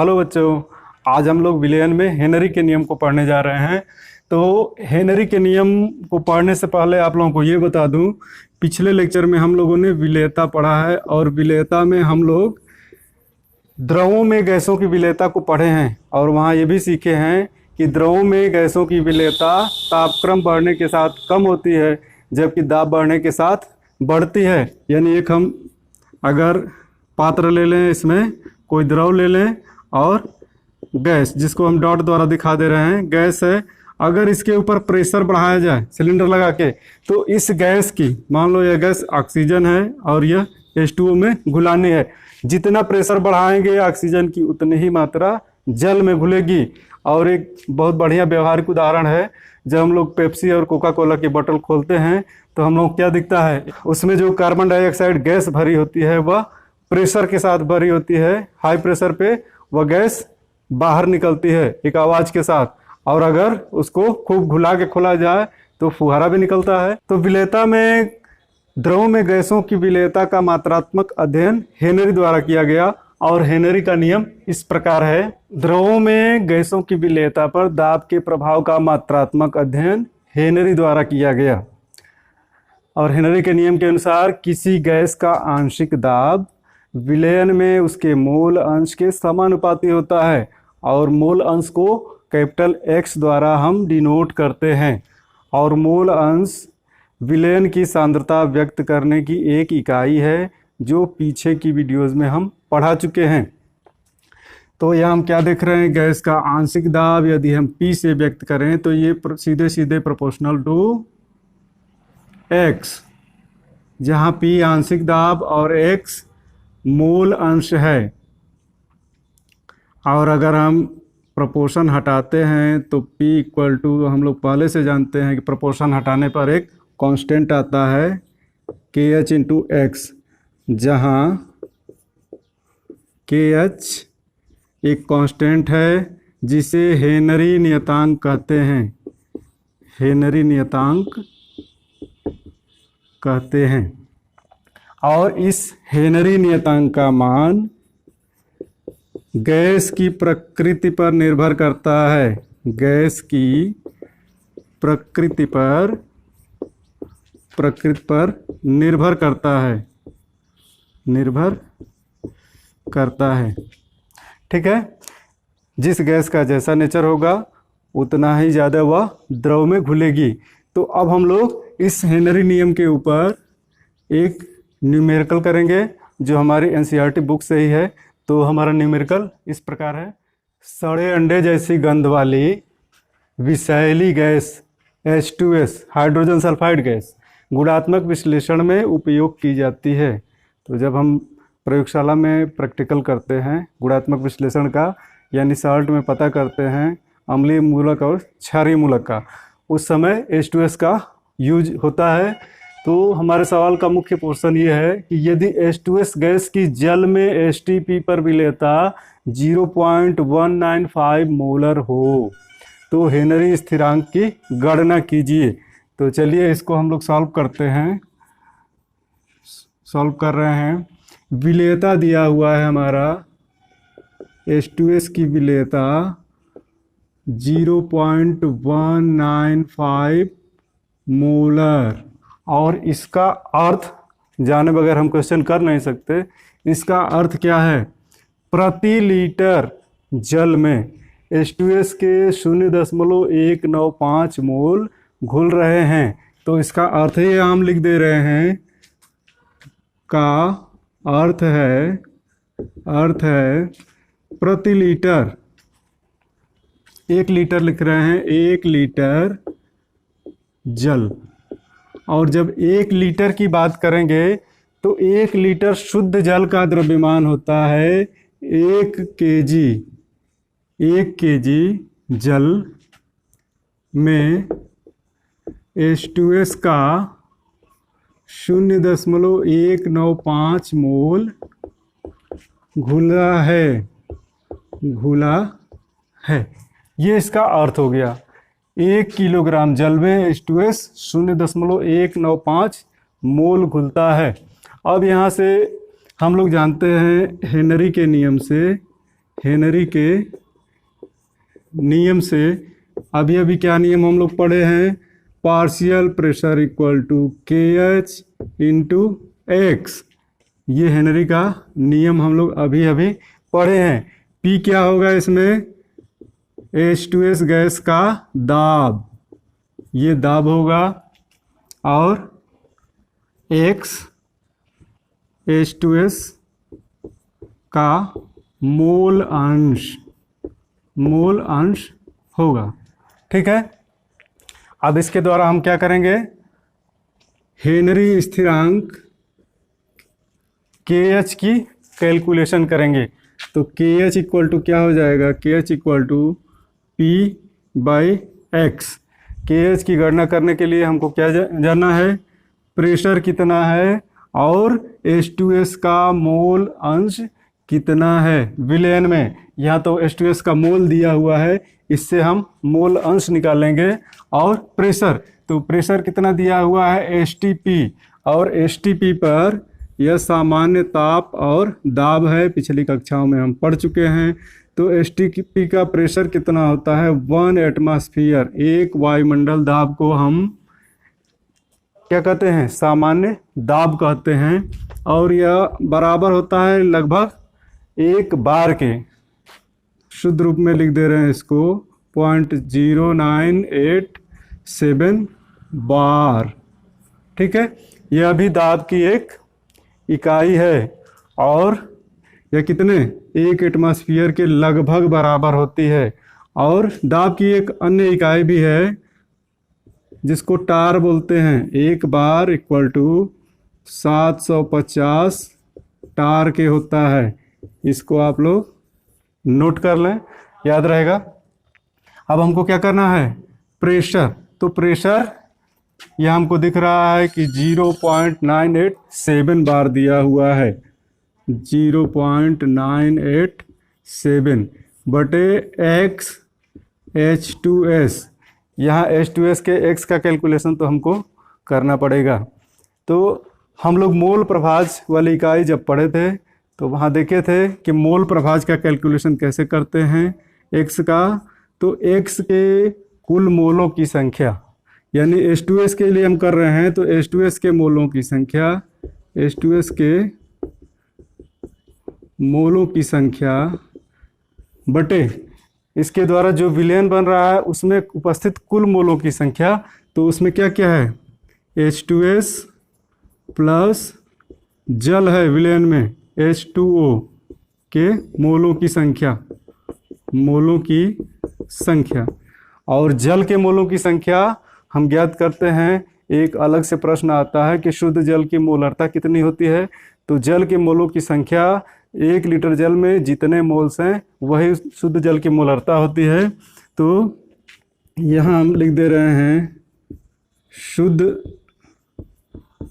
Hello बच्चों, आज हम लोग विलयन में हेनरी के नियम को पढ़ने जा रहे हैं। तो हेनरी के नियम को पढ़ने से पहले आप लोगों को ये बता दूं, पिछले लेक्चर में हम लोगों ने विलेयता पढ़ा है और विलेयता में हम लोग द्रवों में गैसों की विलेयता को पढ़े हैं और वहाँ ये भी सीखे हैं कि द्रवों में गैसों की विलेयता तापक्रम बढ़ने के साथ कम होती है जबकि दाब बढ़ने के साथ बढ़ती है। यानी एक हम अगर पात्र ले लें, इसमें कोई द्रव ले लें और गैस, जिसको हम डॉट द्वारा दिखा दे रहे हैं, गैस है। अगर इसके ऊपर प्रेशर बढ़ाया जाए सिलेंडर लगा के, तो इस गैस की, मान लो यह गैस ऑक्सीजन है और यह H2O में घुलानी है, जितना प्रेशर बढ़ाएंगे ऑक्सीजन की उतनी ही मात्रा जल में घुलेगी। और एक बहुत बढ़िया व्यवहारिक उदाहरण है, जब हम लोग पेप्सी और कोका कोला की बोतल खोलते हैं तो हम लोग क्या दिखता है, उसमें जो कार्बन डाइऑक्साइड गैस भरी होती है वह प्रेशर के साथ भरी होती है। हाई प्रेशर पे वह गैस बाहर निकलती है एक आवाज के साथ, और अगर उसको खूब घुला के खोला जाए तो फुहारा भी निकलता है। तो विलेयता में द्रव में गैसों की विलेयता का मात्रात्मक अध्ययन हेनरी द्वारा किया गया और हेनरी का नियम इस प्रकार है। द्रवों में गैसों की विलेयता पर दाब के प्रभाव का मात्रात्मक अध्ययन हेनरी द्वारा किया गया और हेनरी के नियम के अनुसार किसी गैस का आंशिक दाब विलयन में उसके मोल अंश के समानुपाती होता है और मोल अंश को कैपिटल X द्वारा हम डिनोट करते हैं। और मोल अंश विलयन की सांद्रता व्यक्त करने की एक इकाई है, जो पीछे की वीडियोज़ में हम पढ़ा चुके हैं। तो यहाँ हम क्या देख रहे हैं, गैस का आंशिक दाब यदि हम P से व्यक्त करें तो ये सीधे सीधे प्रोपोर्शनल टू X, जहाँ P आंशिक दाब और X मोल अंश है। और अगर हम प्रोपोर्शन हटाते हैं तो P इक्वल टू, हम लोग पहले से जानते हैं कि प्रोपोर्शन हटाने पर एक कांस्टेंट आता है KH इंटू X, जहाँ KH एक कांस्टेंट है जिसे हेनरी नियतांक कहते हैं। हेनरी नियतांक कहते हैं और इस हेनरी नियतांक का मान गैस की प्रकृति पर निर्भर करता है। गैस की प्रकृति पर निर्भर करता है। ठीक है, जिस गैस का जैसा नेचर होगा उतना ही ज़्यादा वह द्रव में घुलेगी। तो अब हम लोग इस हेनरी नियम के ऊपर एक न्यूमेरिकल करेंगे जो हमारी NCERT बुक से ही है। तो हमारा न्यूमेरिकल इस प्रकार है। सड़े अंडे जैसी गंध वाली विषैली gas H2S, hydrogen sulphide gas, गुणात्मक विश्लेषण में उपयोग की जाती है। तो जब हम प्रयोगशाला में प्रैक्टिकल करते हैं गुणात्मक विश्लेषण का, यानी साल्ट में पता करते हैं अम्लीय मूलक और क्षारीय मूलक का, उस समय H2S का यूज होता है। तो हमारे सवाल का मुख्य पोर्शन ये है कि यदि H2S गैस की जल में HTP पर विलेयता 0.195 मोलर हो तो हेनरी स्थिरांक की गणना कीजिए। तो चलिए इसको हम लोग सॉल्व करते हैं। सॉल्व कर रहे हैं। विलेयता दिया हुआ है हमारा, H2S की विलेयता 0.195 मोलर, और इसका अर्थ जाने बगैर हम क्वेश्चन कर नहीं सकते। इसका अर्थ क्या है, प्रति लीटर जल में H2S के 0.195 मोल घुल रहे हैं। तो इसका अर्थ ही हम लिख दे रहे हैं, का अर्थ है प्रति लीटर, 1 लीटर लिख रहे हैं, 1 लीटर जल। और जब 1 लीटर की बात करेंगे तो 1 लीटर शुद्ध जल का द्रव्यमान होता है 1 केजी। 1 केजी जल में H2S का 0.195 मोल घुला है। ये इसका अर्थ हो गया। 1 किलोग्राम जल में H2S 0.195 मोल घुलता है। अब यहाँ से हम लोग जानते हैं हेनरी के नियम से हेनरी के नियम से अभी अभी क्या नियम हम लोग पढ़े हैं, पार्शियल प्रेशर इक्वल टू के एच इंटू एक्स। ये हेनरी का नियम हम लोग अभी अभी पढ़े हैं। पी क्या होगा इसमें, H2S गैस का दाब, ये दाब होगा, और x H2S का मोल अंश होगा। ठीक है, अब इसके द्वारा हम क्या करेंगे, हेनरी स्थिरांक KH की कैलकुलेशन करेंगे। तो KH इक्वल टू क्या हो जाएगा, KH equal to P/X। KH की गणना करने के लिए हमको क्या जानना है, प्रेशर कितना है और H2S का मोल अंश कितना है विलयन में। यहाँ तो H2S का मोल दिया हुआ है, इससे हम मोल अंश निकालेंगे। और प्रेशर, तो प्रेशर कितना दिया हुआ है STP, और STP पर यह सामान्य ताप और दाब है, पिछली कक्षाओं में हम पढ़ चुके हैं। तो STP का प्रेशर कितना होता है, 1 एटमॉस्फेयर, एक वायुमंडल दाब को हम क्या कहते हैं, सामान्य दाब कहते हैं। और यह बराबर होता है लगभग 1 बार के, शुद्ध रूप में लिख दे रहे हैं इसको 0.0987 बार। ठीक है, यह भी दाब की एक इकाई है, और यह कितने, 1 एटमॉस्फेयर के लगभग बराबर होती है। और दाब की एक अन्य इकाई भी है जिसको टार बोलते हैं, 1 बार इक्वल टू 750 टार के होता है। इसको आप लोग नोट कर लें, याद रहेगा। अब हमको क्या करना है, प्रेशर। तो प्रेशर यह हमको दिख रहा है कि 0.987 बार दिया हुआ है, 0.987 बटे x H2S। यहाँ H2S के x का कैलकुलेशन तो हमको करना पड़ेगा। तो हम लोग मोल प्रभाज वाली इकाई जब पढ़े थे तो वहाँ देखे थे कि मोल प्रभाज का कैलकुलेशन कैसे करते हैं x का। तो x के कुल मोलों की संख्या, यानी H2S के लिए हम कर रहे हैं, तो H2S के मोलों की संख्या, H2S के मोलों की संख्या बटे इसके द्वारा जो विलयन बन रहा है उसमें उपस्थित कुल मोलों की संख्या। तो उसमें क्या क्या है, H2S प्लस जल है विलयन में H2O के मोलों की संख्या, और जल के मोलों की संख्या हम ज्ञात करते हैं। एक अलग से प्रश्न आता है कि शुद्ध जल की मोलरता कितनी होती है। तो जल के मोलों की संख्या, 1 लीटर जल में जितने मोल्स हैं वही शुद्ध जल की मोलरता होती है। तो यहाँ हम लिख दे रहे हैं शुद्ध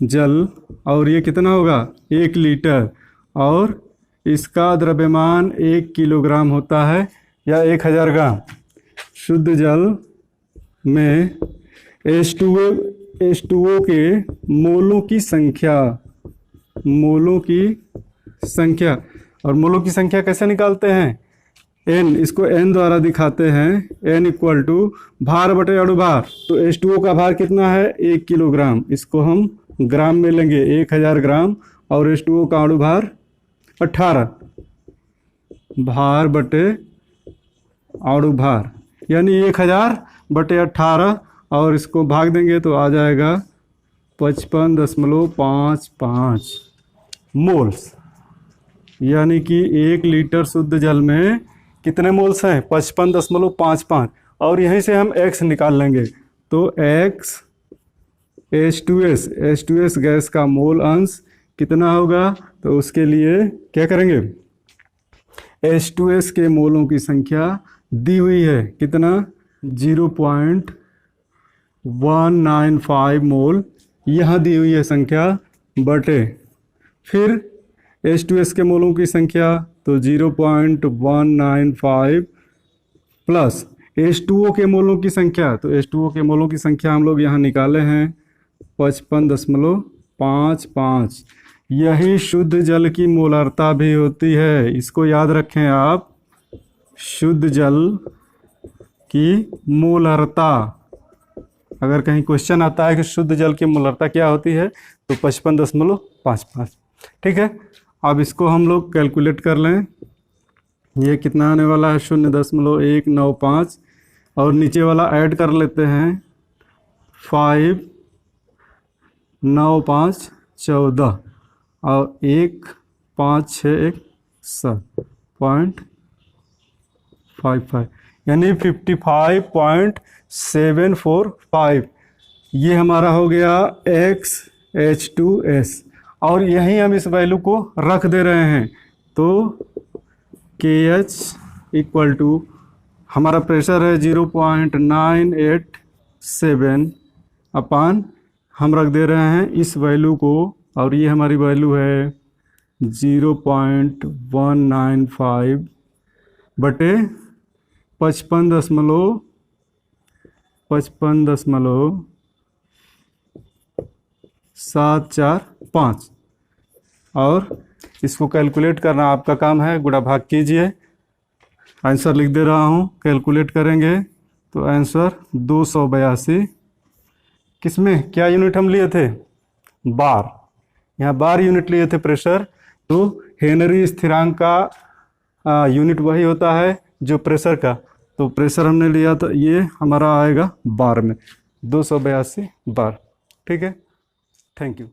जल, और ये कितना होगा, 1 लीटर, और इसका द्रव्यमान 1 किलोग्राम होता है या 1000 ग्राम। शुद्ध जल में H2O के मोलों की संख्या, और मोलों की संख्या कैसे निकालते हैं, N, इसको N द्वारा दिखाते हैं, N इक्वल टू भार बटे अणुभार। तो H2O का भार कितना है, 1 किलोग्राम, इसको हम ग्राम में लेंगे, 1000 ग्राम, और H2O का अणुभार 18, भार बटे अणुभार, यानी 1000 बटे 18, और इसको भाग देंगे तो आ जाएगा 55.55 मोल्स। यानी कि 1 लीटर शुद्ध जल में कितने मोल्स हैं, 55.55, और यहीं से हम x निकाल लेंगे। तो x H2S गैस का मोल अंश कितना होगा, तो उसके लिए क्या करेंगे, H2S के मोलों की संख्या दी हुई है, कितना, 0.195 मोल यहाँ दी हुई है संख्या, बटे फिर H2S के मोलों की संख्या, तो 0.195 प्लस H2O के मोलों की संख्या। तो H2O के मोलों की संख्या हम लोग यहाँ निकाले हैं 55.55। यही शुद्ध जल की मोलरता भी होती है, इसको याद रखें आप। शुद्ध जल की मोलरता। अगर कहीं क्वेश्चन आता है कि शुद्ध जल की मोलरता क्या होती है तो 55.55। ठीक है, अब इसको हम लोग कैलकुलेट कर लें। ये कितना आने वाला है 0.195 और नीचे वाला ऐड कर लेते हैं 5 9 5 14 और 1 5 6 1 7.55 यानी 55.745। ये हमारा हो गया XH2S और यहीं हम इस वैल्यू को रख दे रहे हैं। तो KH इक्वल टू हमारा प्रेशर है 0.987 अपान हम रख दे रहे हैं इस वैल्यू को, और ये हमारी वैल्यू है 0.195 बटे 55.745 और इसको कैलकुलेट करना आपका काम है। गुणा भाग कीजिए। आंसर लिख दे रहा हूँ, कैलकुलेट करेंगे तो आंसर 282। किसमें क्या यूनिट हम लिए थे? बार। यहाँ बार यूनिट लिए थे प्रेशर। तो हेनरी स्थिरांक का यूनिट वही होता है जो प्रेशर का। तो प्रेशर हमने लिया तो ये हमारा आएगा बार में 282 बार। ठीक है, थैंक यू।